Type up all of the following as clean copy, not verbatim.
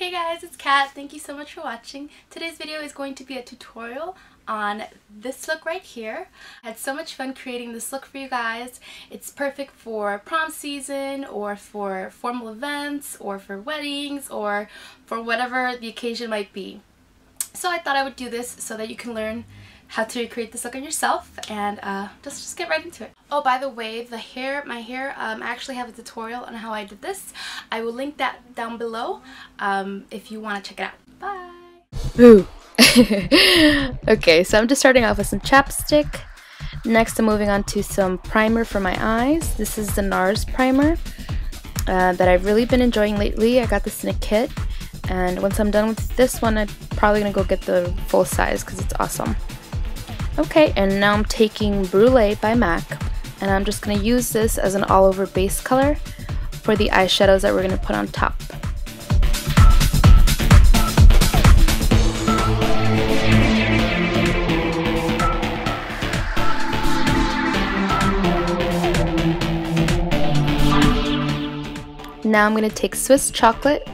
Hey guys, it's Kat. Thank you so much for watching. Today's video is going to be a tutorial on this look right here. I had so much fun creating this look for you guys. It's perfect for prom season or for formal events or for weddings or for whatever the occasion might be. So I thought I would do this so that you can learn how to recreate this look on yourself, and just get right into it. Oh, by the way, my hair, I actually have a tutorial on how I did this. I will link that down below if you want to check it out. Bye! Ooh. Okay, so I'm just starting off with some chapstick. Next I'm moving on to some primer for my eyes. This is the Nars primer that I've really been enjoying lately. I got this in a kit, and once I'm done with this one, I'm probably going to go get the full size because it's awesome. Okay, and now I'm taking Brule by MAC, and I'm just going to use this as an all-over base color for the eyeshadows that we're going to put on top. Now I'm going to take Swiss Chocolate,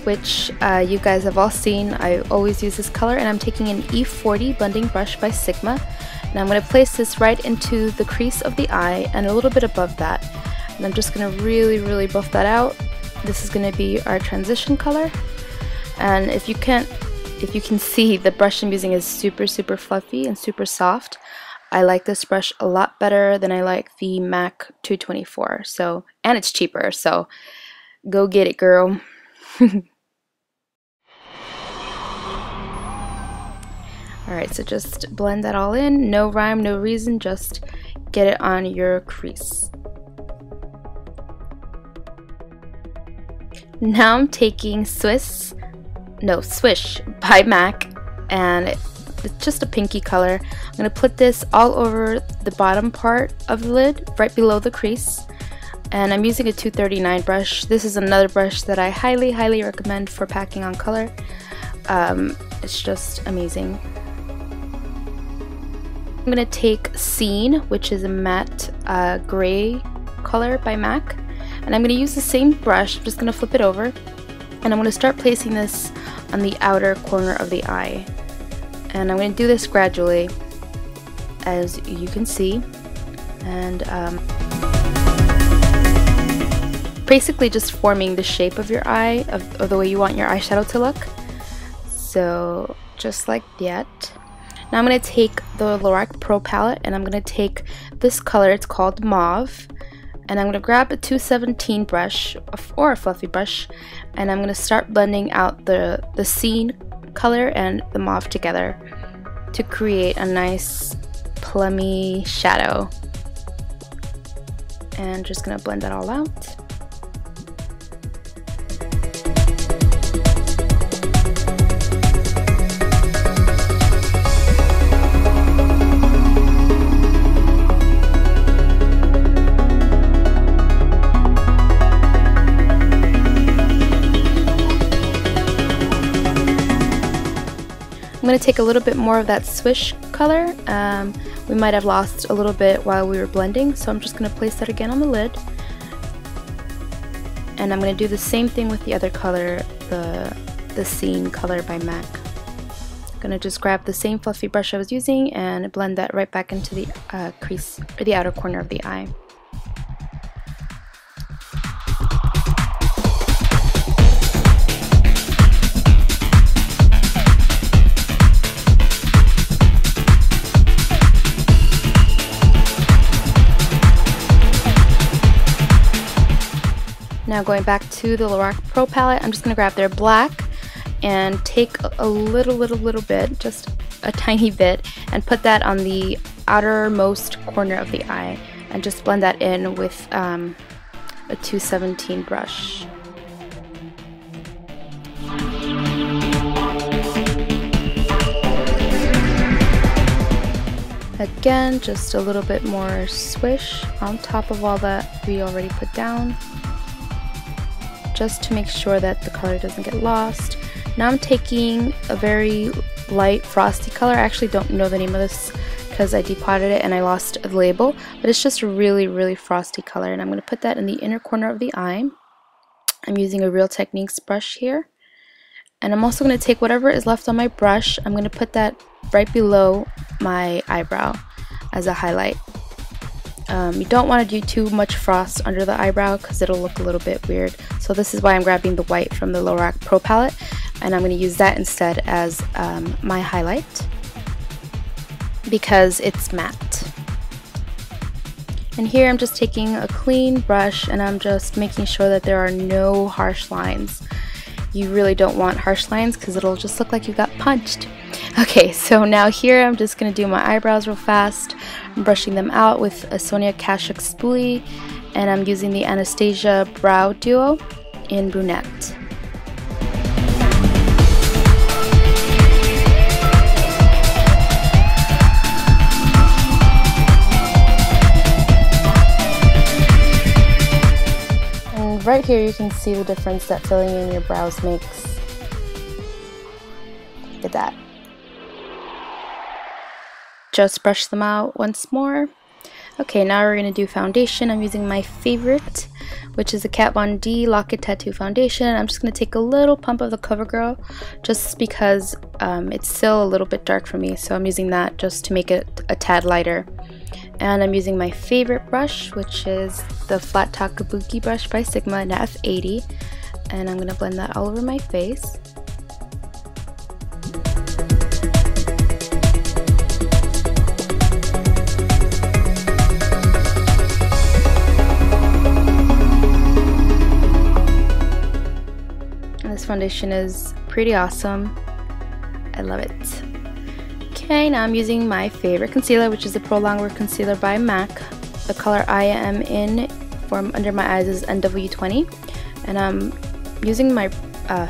which you guys have all seen. I always use this color, and I'm taking an E40 blending brush by Sigma, and I'm going to place this right into the crease of the eye and a little bit above that, and I'm just going to really buff that out. This is going to be our transition color, and if you can see, the brush I'm using is super fluffy and super soft. I like this brush a lot better than I like the MAC 224, and it's cheaper, so go get it, girl. Alright, so just blend that all in. No rhyme, no reason, just get it on your crease. Now I'm taking Swish by MAC, and it's just a pinky color. I'm going to put this all over the bottom part of the lid, right below the crease. And I'm using a 239 brush. This is another brush that I highly recommend for packing on color. It's just amazing. I'm going to take Scene, which is a matte gray color by MAC, and I'm going to use the same brush. I'm just going to flip it over, and I'm going to start placing this on the outer corner of the eye. And I'm going to do this gradually, as you can see, and basically just forming the shape of your eye, of the way you want your eyeshadow to look. So just like that. Now I'm going to take the Lorac Pro palette, and I'm going to take this color. It's called Mauve, and I'm going to grab a 217 brush or a fluffy brush, and I'm going to start blending out the Scene color and the Mauve together to create a nice plummy shadow. And just going to blend that all out. I'm going to take a little bit more of that Swish color. We might have lost a little bit while we were blending, so I'm just going to place that again on the lid. And I'm going to do the same thing with the other color, the Scene color by MAC. I'm going to just grab the same fluffy brush I was using and blend that right back into the crease, or the outer corner of the eye. Now going back to the Lorac Pro palette, I'm just going to grab their black and take a little bit, just a tiny bit, and put that on the outermost corner of the eye, and just blend that in with a 217 brush. Again, just a little bit more Swish on top of all that we already put down, just to make sure that the color doesn't get lost. Now I'm taking a very light frosty color. I actually don't know the name of this because I depotted it and I lost the label, but it's just a really frosty color, and I'm going to put that in the inner corner of the eye. I'm using a Real Techniques brush here, And I'm also going to take whatever is left on my brush, I'm going to put that right below my eyebrow as a highlight. You don't want to do too much frost under the eyebrow because it'll look a little bit weird. So this is why I'm grabbing the white from the Lorac Pro palette, and I'm going to use that instead as my highlight because it's matte. And here I'm just taking a clean brush and I'm just making sure that there are no harsh lines. You really don't want harsh lines because it'll just look like you got punched. Okay, so now here I'm just going to do my eyebrows real fast. I'm brushing them out with a Sonia Kashuk spoolie, and I'm using the Anastasia Brow Duo in Brunette. And right here you can see the difference that filling in your brows makes. Look at that. Just brush them out once more. Okay, now we're going to do foundation. I'm using my favorite, which is the Kat Von D Lock-It Tattoo Foundation. I'm just going to take a little pump of the Covergirl just because it's still a little bit dark for me, so I'm using that just to make it a tad lighter. And I'm using my favorite brush, which is the Flat Top Kabuki brush by Sigma in F80, and I'm going to blend that all over my face. This foundation is pretty awesome. I love it. Okay, now I'm using my favorite concealer, which is the Pro Longwear Concealer by MAC. The color I am in for under my eyes is NW20, and I'm using my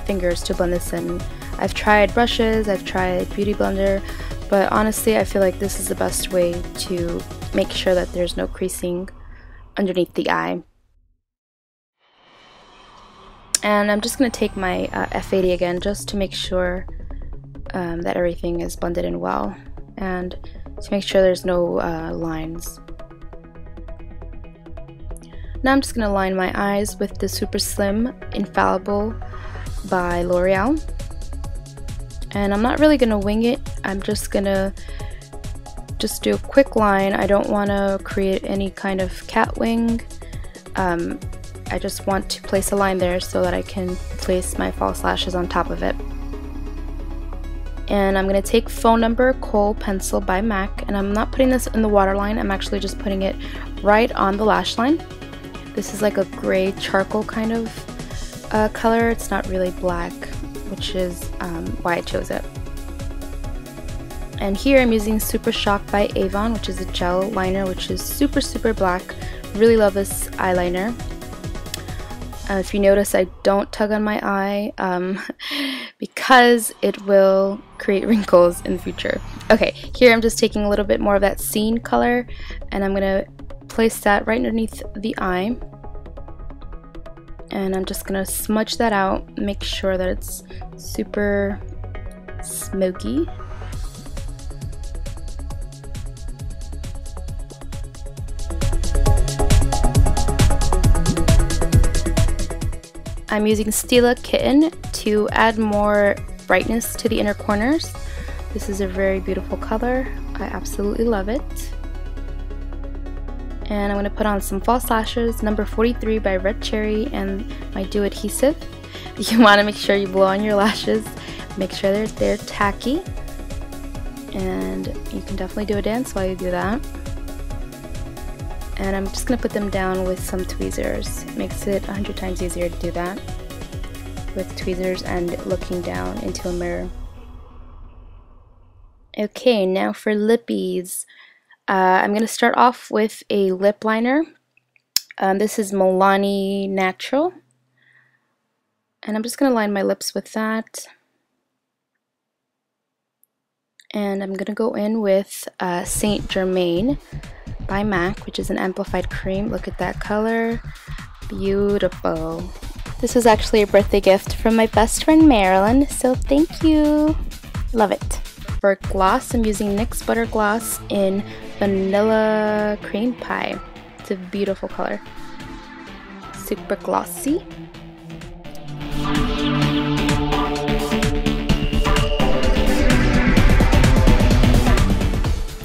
fingers to blend this in. I've tried brushes, I've tried Beauty Blender, but honestly I feel like this is the best way to make sure that there's no creasing underneath the eye. And I'm just going to take my F80 again just to make sure that everything is blended in well, and to make sure there's no lines. Now I'm just going to line my eyes with the Super Slim Infallible by Loreal. And I'm not really going to wing it, I'm just going to do a quick line. I don't want to create any kind of cat wing. I just want to place a line there so that I can place my false lashes on top of it. And I'm going to take Phone Number Kohl Pencil by MAC, and I'm not putting this in the waterline, I'm actually just putting it right on the lash line. This is like a gray charcoal kind of color, it's not really black, which is why I chose it. And here I'm using Super Shock by Avon, which is a gel liner, which is super black. Really love this eyeliner. If you notice, I don't tug on my eye because it will create wrinkles in the future. Okay, here I'm just taking a little bit more of that Scene color, and I'm going to place that right underneath the eye. And I'm just going to smudge that out, make sure that it's super smoky. I'm using Stila Kitten to add more brightness to the inner corners. This is a very beautiful color. I absolutely love it. And I'm going to put on some false lashes, number 43 by Red Cherry, and my Dew adhesive. You want to make sure you blow on your lashes, make sure they're tacky, and you can definitely do a dance while you do that. And I'm just going to put them down with some tweezers. It makes it 100 times easier to do that with tweezers and looking down into a mirror. Okay, now for lippies. I'm going to start off with a lip liner. This is Milani Natural. And I'm just going to line my lips with that. And I'm going to go in with Saint Germain by MAC, which is an amplified cream. Look at that color. Beautiful. This was actually a birthday gift from my best friend Marilyn, so thank you. Love it. For gloss, I'm using NYX Butter Gloss in Vanilla Cream Pie. It's a beautiful color. Super glossy.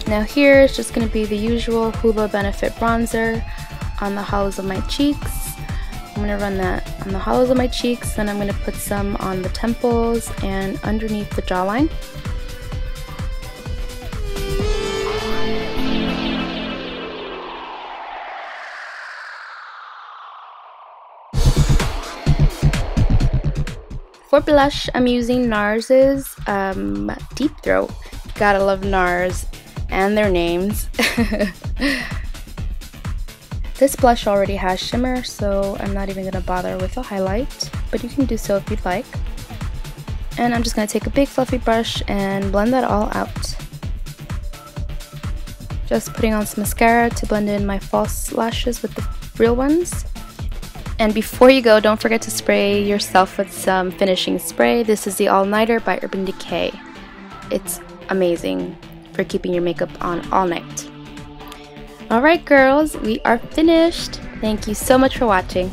Now here is just going to be the usual Hoola Benefit bronzer on the hollows of my cheeks. I'm going to run that on the hollows of my cheeks, then I'm going to put some on the temples and underneath the jawline. For blush, I'm using Nars's Deep Throat. Gotta love Nars and their names. This blush already has shimmer, so I'm not even gonna bother with a highlight, but you can do so if you'd like. And I'm just gonna take a big fluffy brush and blend that all out. Just putting on some mascara to blend in my false lashes with the real ones. And before you go, don't forget to spray yourself with some finishing spray. This is the EyeLiner by Urban Decay. It's amazing for keeping your makeup on all night. Alright girls, we are finished. Thank you so much for watching.